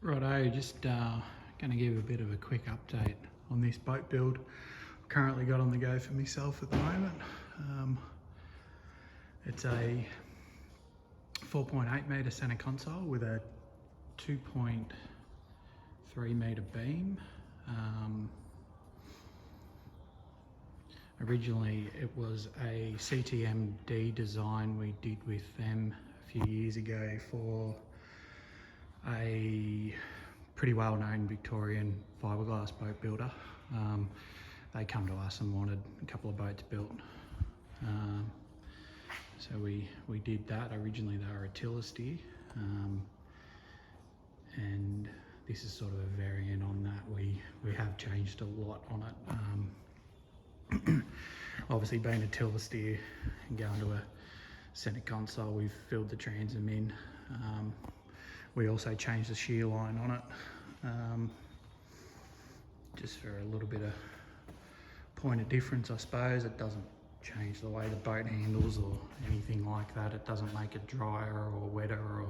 Righto, just going to give a bit of a quick update on this boat build I've currently got on the go for myself at the moment. It's a 4.8 metre centre console with a 2.3 metre beam. Originally it was a CTMD design we did with them a few years ago for a pretty well-known Victorian fiberglass boat builder. They come to us and wanted a couple of boats built. So we did that. Originally they were a tiller steer, and this is sort of a variant on that. We have changed a lot on it. Obviously being a tiller steer and going to a centre console, we've filled the transom in. We also changed the shear line on it, just for a little bit of point of difference, I suppose. It doesn't change the way the boat handles or anything like that. It doesn't make it drier or wetter or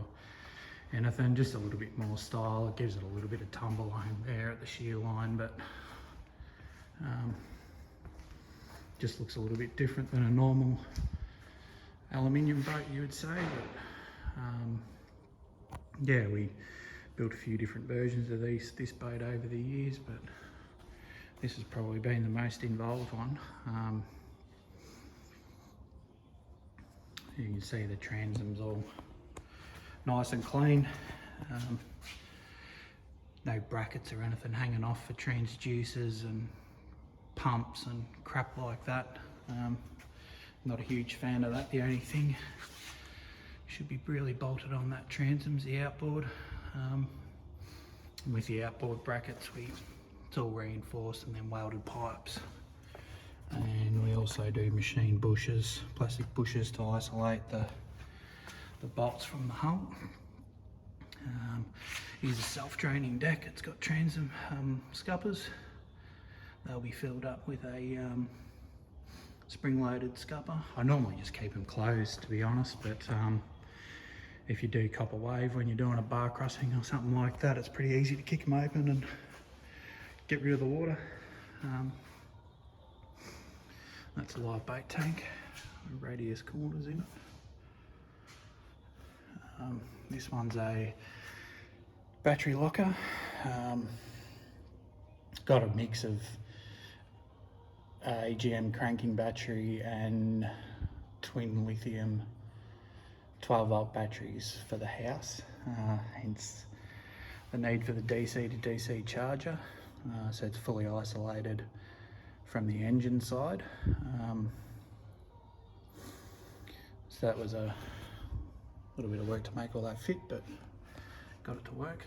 anything, just a little bit more style. It gives it a little bit of tumble home there at the shear line, but just looks a little bit different than a normal aluminium boat, you would say. But yeah, we built a few different versions of this boat over the years, but this has probably been the most involved one. You can see the transom's all nice and clean. No brackets or anything hanging off for transducers and pumps and crap like that. Not a huge fan of that. The only thing should be really bolted on that transom's the outboard. With the outboard brackets, it's all reinforced and then welded pipes. And we also do machine bushes, plastic bushes, to isolate the bolts from the hull. Here's a self-draining deck. It's got transom scuppers. They'll be filled up with a spring-loaded scupper. I normally just keep them closed, to be honest, but if you do copper wave when you're doing a bar crossing or something like that, it's pretty easy to kick them open and get rid of the water. That's a live bait tank with radius corners in it. This one's a battery locker. Got a mix of AGM cranking battery and twin lithium 12 volt batteries for the house, hence the need for the DC to DC charger. So it's fully isolated from the engine side. So that was a little bit of work to make all that fit, but got it to work.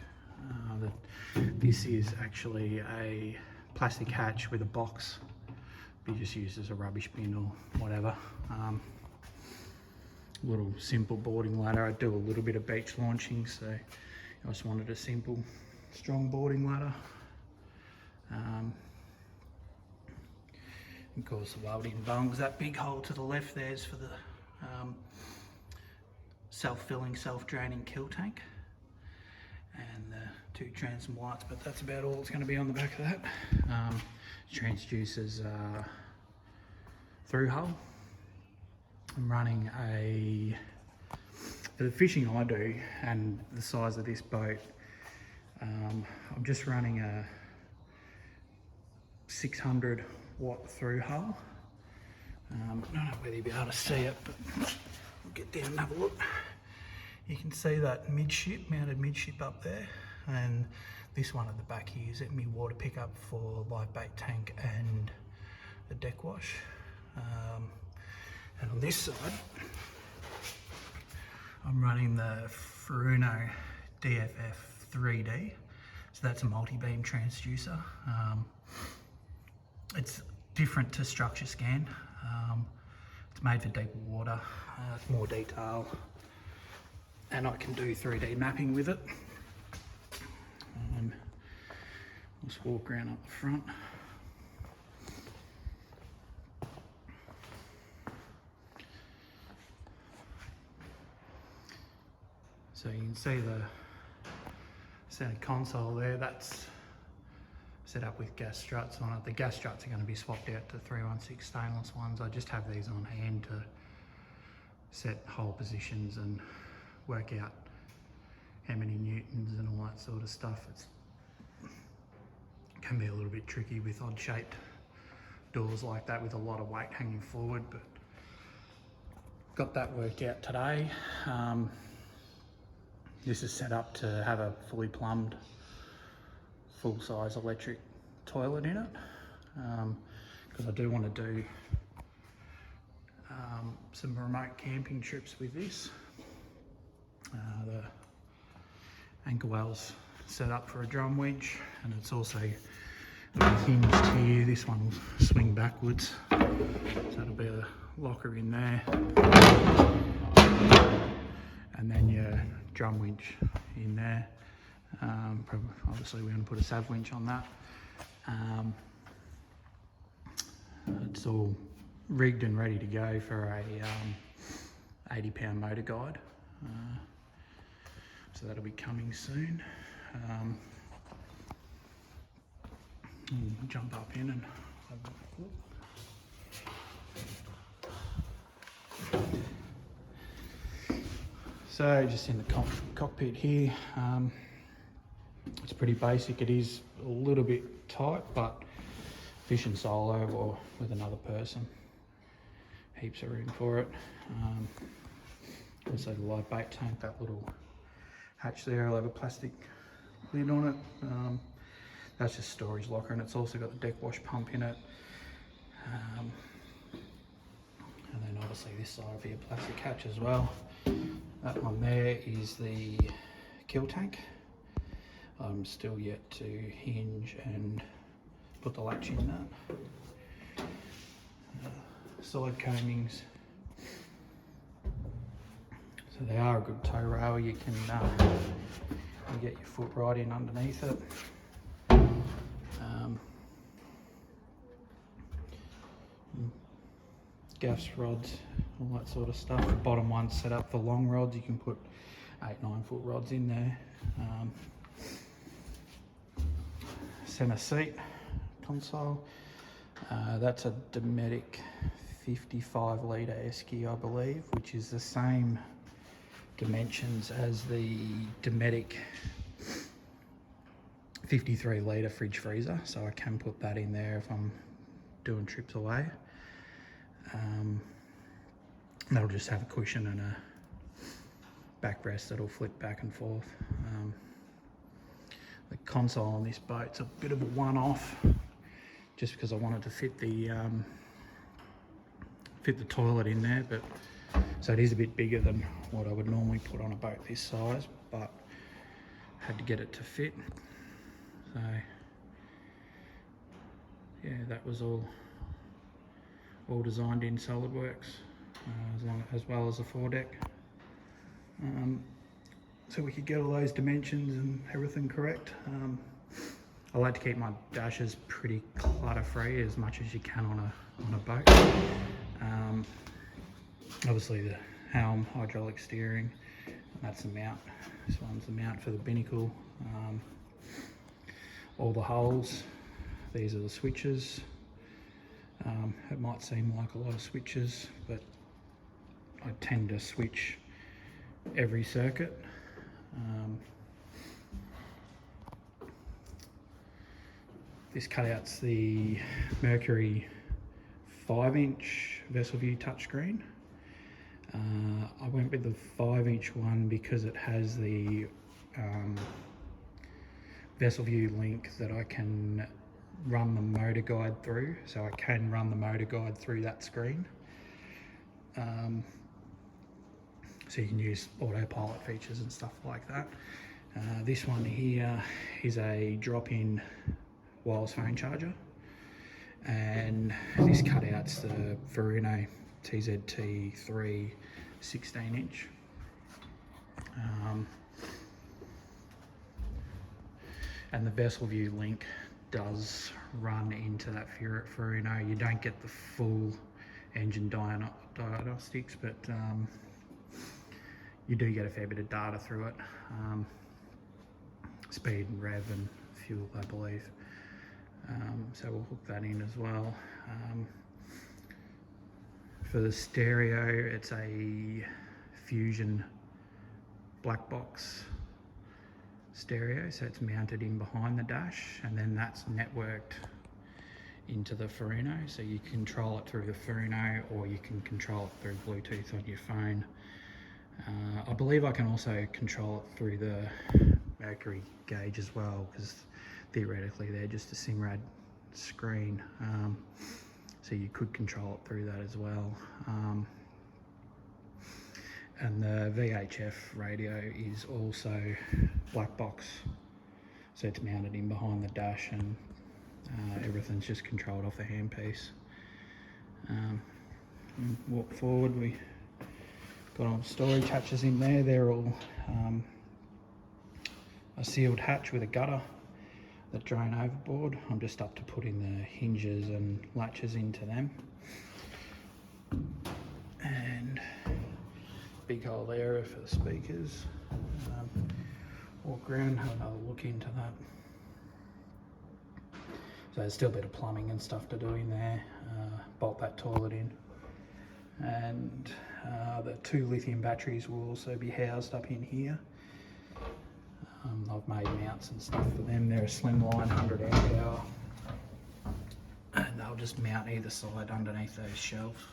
This is actually a plastic hatch with a box. Be just used as a rubbish bin or whatever. Little simple boarding ladder. I do a little bit of beach launching, so I just wanted a simple, strong boarding ladder. Of course, the welding bungs. That big hole to the left there is for the self-filling, self-draining kill tank, and the two transom lights, but that's about all that's going to be on the back of that. Transducers through hull. I'm running for the fishing I do and the size of this boat, I'm just running a 600 watt through hull. I don't know whether you'll be able to see it, but we'll get down and have a look. You can see that mounted midship up there, and this one at the back here is letting me water pickup for live bait tank and the deck wash. And on this side, I'm running the Furuno DFF 3D. So that's a multi-beam transducer. It's different to Structure Scan. It's made for deeper water, it's more detail, and I can do 3D mapping with it. Let's walk around up the front. So you can see the Center console there, that's set up with gas struts on it. The gas struts are going to be swapped out to 316 stainless ones. I just have these on hand to set hole positions and work out how many newtons and all that sort of stuff. It can be a little bit tricky with odd shaped doors like that with a lot of weight hanging forward, but got that worked out today. This is set up to have a fully plumbed, full-size electric toilet in it, because I do want to do some remote camping trips with this. The anchor well's set up for a drum winch, and it's also hinged here. This one will swing backwards, so it'll be a locker in there, and then your drum winch in there. Obviously we're going to put a sav winch on that. It's all rigged and ready to go for a 80-pound motor guide, so that'll be coming soon. We'll jump up in and have a look. So just in the cockpit here, it's pretty basic. It is a little bit tight, but fishing solo or with another person, heaps of room for it. Also the live bait tank, that little hatch there, I'll have a plastic lid on it. That's just storage locker, and it's also got the deck wash pump in it. And then obviously this side will be a plastic hatch as well. That one there is the kill tank. I'm still yet to hinge and put the latch in that. Side combings. So they are a good tow rail. You can you get your foot right in underneath it. Gaffs, rods, all that sort of stuff. The bottom one's set up for long rods. You can put 8-9 foot rods in there. Center seat console. That's a Dometic 55 litre Esky, I believe, which is the same dimensions as the Dometic 53 litre fridge freezer, so I can put that in there if I'm doing trips away. That'll just have a cushion and a backrest that'll flip back and forth. The console on this boat's a bit of a one-off, just because I wanted to fit the toilet in there, but so it is a bit bigger than what I would normally put on a boat this size, but had to get it to fit. So yeah, that was all designed in SolidWorks, as well as the foredeck. So we could get all those dimensions and everything correct. I like to keep my dashes pretty clutter-free as much as you can on a boat. Obviously the helm, hydraulic steering, that's the mount. This one's the mount for the binnacle. All the holes, these are the switches. It might seem like a lot of switches, but I tend to switch every circuit. This cutout's the Mercury 5-inch Vessel View touchscreen. I went with the 5-inch one because it has the Vessel View link that I can run the motor guide through, so I can run the motor guide through that screen. So you can use autopilot features and stuff like that. This one here is a drop-in wireless phone charger, and this cutout's the Furuno TZT3 16-inch. And the Vessel View link does run into that Furuno. You don't get the full engine diagnostics, but you do get a fair bit of data through it. speed and rev and fuel, I believe. So we'll hook that in as well. For the stereo, it's a Fusion black box stereo, so it's mounted in behind the dash, and then that's networked into the Furuno, so you control it through the Furuno, or you can control it through Bluetooth on your phone. I believe I can also control it through the Mercury gauge as well, because theoretically they're just a Simrad screen, so you could control it through that as well. And the VHF radio is also black box, so it's mounted in behind the dash, and everything's just controlled off the handpiece. Walk forward, we got all storage hatches in there. They're all a sealed hatch with a gutter that drain overboard. I'm just up to putting the hinges and latches into them. And big hole area for the speakers. Walk around, have another look into that. So there's still a bit of plumbing and stuff to do in there. Bolt that toilet in. And the 2 lithium batteries will also be housed up in here. I've made mounts and stuff for them. They're a slimline 100 amp hour. And they'll just mount either side underneath those shelves.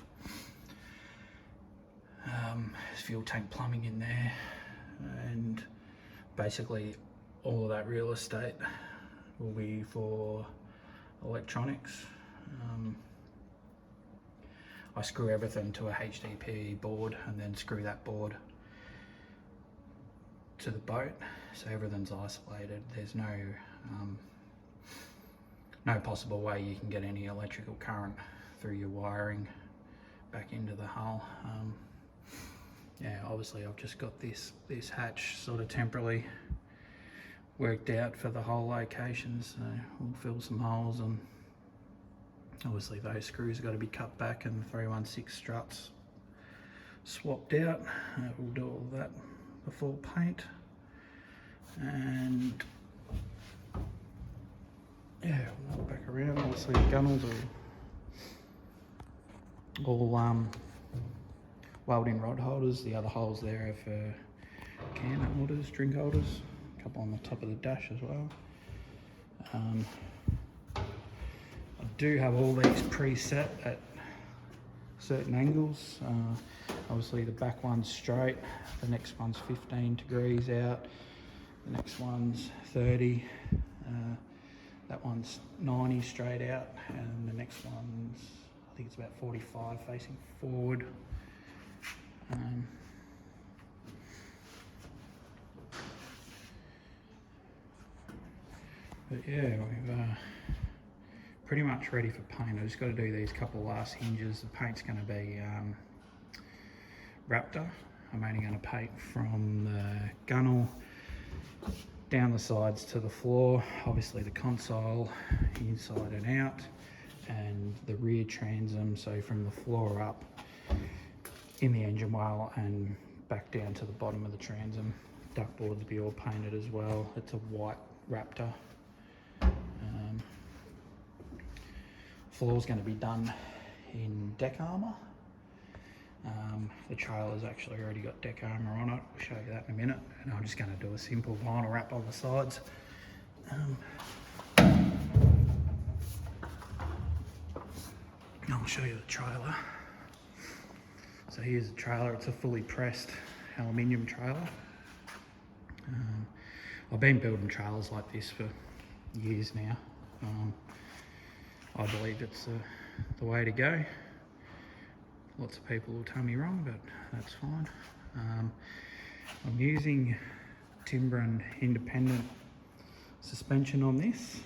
There's fuel tank plumbing in there, and basically all of that real estate will be for electronics. I screw everything to a HDPE board and then screw that board to the boat, so everything's isolated. There's no possible way you can get any electrical current through your wiring back into the hull. Yeah, obviously I've just got this hatch sort of temporarily worked out for the hole locations, so we'll fill some holes, and obviously those screws have got to be cut back and the 316 struts swapped out. We'll do all that before paint. And yeah, we'll walk back around. Obviously the gunnels are all welding rod holders. The other holes there are for can holders, drink holders. A couple on the top of the dash as well. I do have all these preset at certain angles. Obviously the back one's straight, the next one's 15 degrees out, the next one's 30, that one's 90 straight out, and the next one's, I think it's about 45 facing forward. But yeah, we've pretty much ready for paint. I just got to do these couple last hinges. The paint's going to be Raptor. I'm only going to paint from the gunnel down the sides to the floor, obviously the console inside and out, and the rear transom, so from the floor up in the engine well and back down to the bottom of the transom. Duckboards will be all painted as well. It's a white Raptor. Floor's going to be done in deck armour. The trailer's actually already got deck armour on it. I'll show you that in a minute. And I'm just going to do a simple vinyl wrap on the sides. I'll show you the trailer. So here's the trailer. It's a fully pressed aluminium trailer. I've been building trailers like this for years now. I believe it's the way to go. Lots of people will tell me wrong, but that's fine. I'm using Timbren independent suspension on this.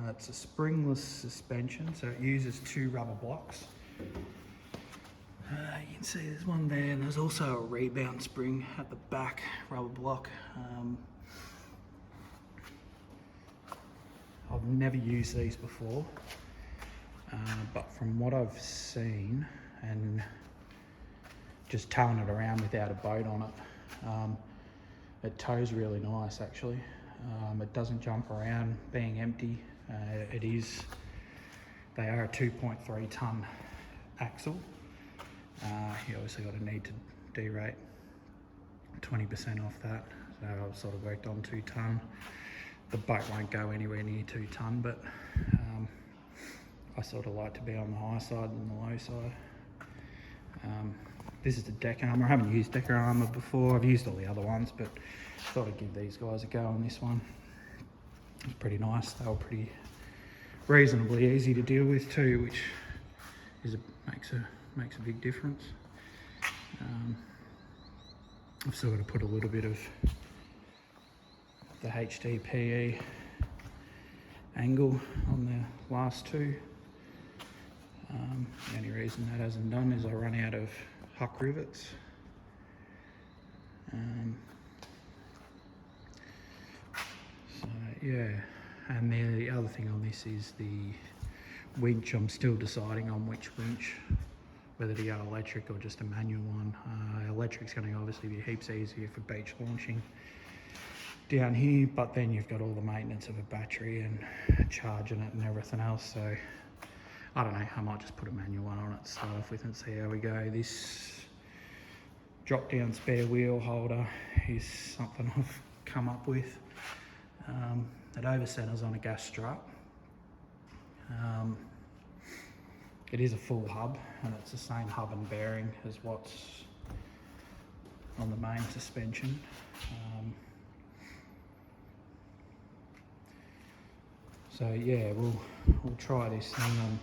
It's a springless suspension, so it uses 2 rubber blocks. You can see there's one there, and there's also a rebound spring at the back, rubber block. I've never used these before, but from what I've seen and just towing it around without a boat on it, it tows really nice actually. It doesn't jump around being empty. They are a 2.3 tonne axle. You obviously got a need to derate 20% off that. So I've sort of worked on 2 tonne. The boat won't go anywhere near 2 tonne, but I sort of like to be on the high side than the low side. This is the deck armour. I haven't used deck armour before. I've used all the other ones, but thought I'd give these guys a go on this one. It's pretty nice. They were pretty reasonably easy to deal with too, which makes a big difference. I've still got to put a little bit of the HDPE angle on the last 2. The only reason that hasn't done is I run out of huck rivets. So yeah, and the other thing on this is the winch. I'm still deciding on which winch, whether to go electric or just a manual one. Electric's going to obviously be heaps easier for beach launching down here, but then you've got all the maintenance of a battery and charging it and everything else. So I don't know, I might just put a manual one on it to start off with and see how we go. This drop down spare wheel holder is something I've come up with. It overcenters on a gas strut. It is a full hub, and it's the same hub and bearing as what's on the main suspension. So yeah, we'll try this thing. I'm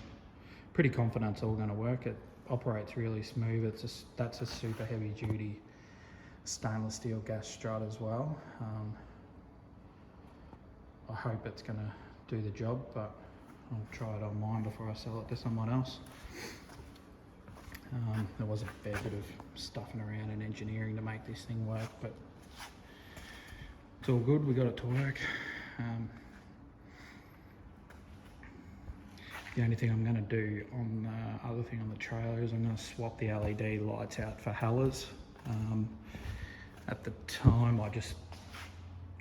pretty confident it's all going to work. It operates really smooth. That's a super heavy duty stainless steel gas strut as well. I hope it's going to do the job, but I'll try it on mine before I sell it to someone else. There was a fair bit of stuffing around in engineering to make this thing work, but it's all good. We got it to work. The only thing I'm going to do on the other thing on the trailer is I'm going to swap the LED lights out for Hallas. At the time, I just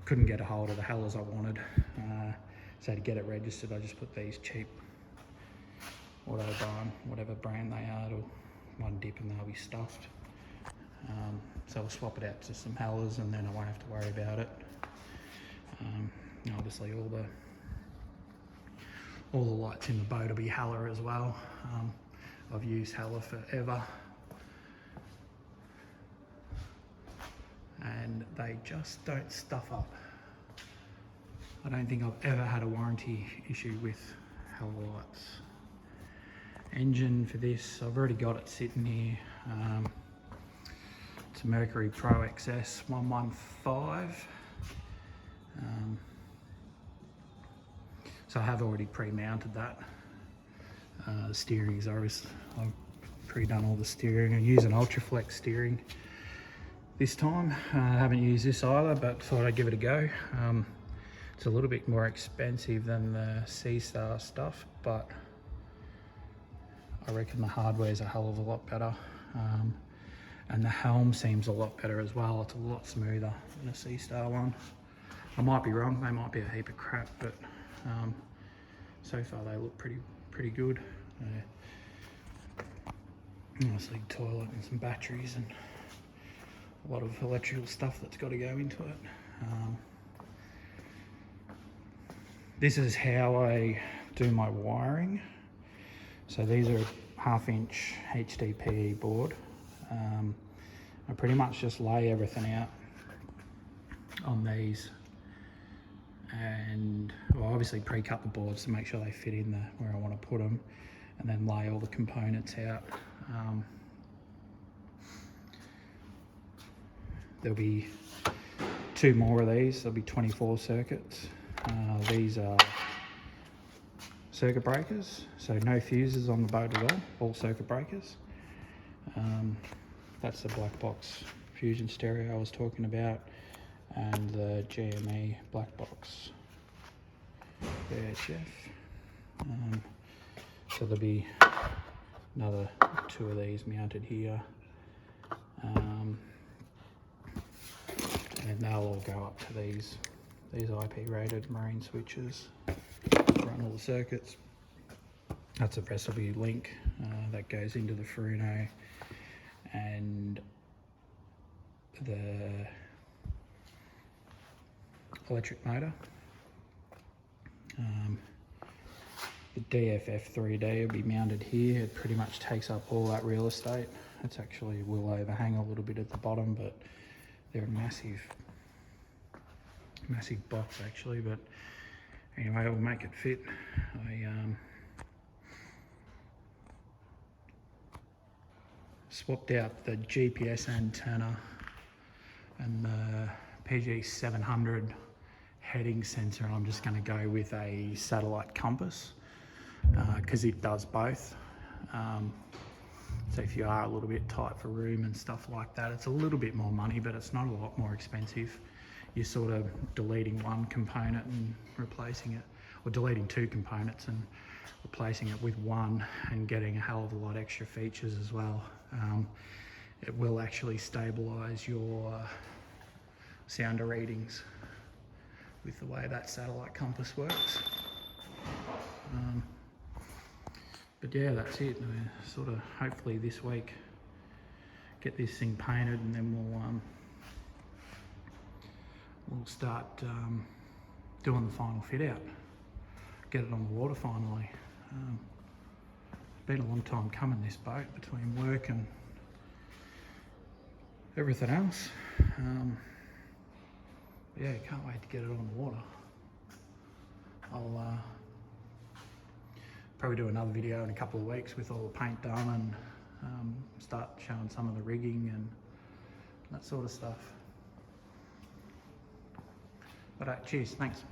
couldn't get a hold of the Hallas I wanted. So to get it registered, I just put these cheap Autobarn, whatever brand they are, to one dip and they'll be stuffed. So I'll swap it out to some Hallas and then I won't have to worry about it. Obviously all the lights in the boat will be Halla as well. I've used Halla forever. And they just don't stuff up. I don't think I've ever had a warranty issue with Halla lights. Engine for this, I've already got it sitting here. It's a Mercury Pro XS 115. So I have already pre-mounted that. The steering is I've pre-done all the steering. I'm using Ultraflex steering this time. I haven't used this either, but thought I'd give it a go. It's a little bit more expensive than the Seastar stuff, but I reckon the hardware's a hell of a lot better. And the helm seems a lot better as well. It's a lot smoother than a Seastar one. I might be wrong, they might be a heap of crap, but so far they look pretty good. Obviously toilet and some batteries and a lot of electrical stuff that's got to go into it. This is how I do my wiring. So these are 1/2 inch HDPE board. I pretty much just lay everything out on these and obviously pre-cut the boards to make sure they fit in where I want to put them, and then lay all the components out. There'll be 2 more of these. There'll be 24 circuits. These are circuit breakers, so no fuses on the boat at all circuit breakers. That's the black box fusion stereo I was talking about, and the GME black box VHF. So there'll be another 2 of these mounted here, and they'll all go up to these these IP rated marine switches, run all the circuits. That's a recipe link that goes into the Furuno and the electric motor. The DFF 3D will be mounted here. It pretty much takes up all that real estate. It's actually will overhang a little bit at the bottom, but they're a massive box actually. But anyway, I'll make it fit. I swapped out the GPS antenna and the PG700 heading sensor, and I'm just going to go with a satellite compass because it does both. So if you are a little bit tight for room and stuff like that, it's a little bit more money, but it's not a lot more expensive. You're sort of deleting one component and replacing it, or deleting two components and replacing it with one, and getting a hell of a lot extra features as well. It will actually stabilize your sounder readings with the way that satellite compass works. But yeah, that's it. Sort of hopefully this week get this thing painted, and then we'll start doing the final fit out. Get it on the water finally. It's been a long time coming, this boat, between work and everything else. Yeah, can't wait to get it on the water. I'll probably do another video in a couple of weeks with all the paint done, and start showing some of the rigging and that sort of stuff. But cheers, thanks.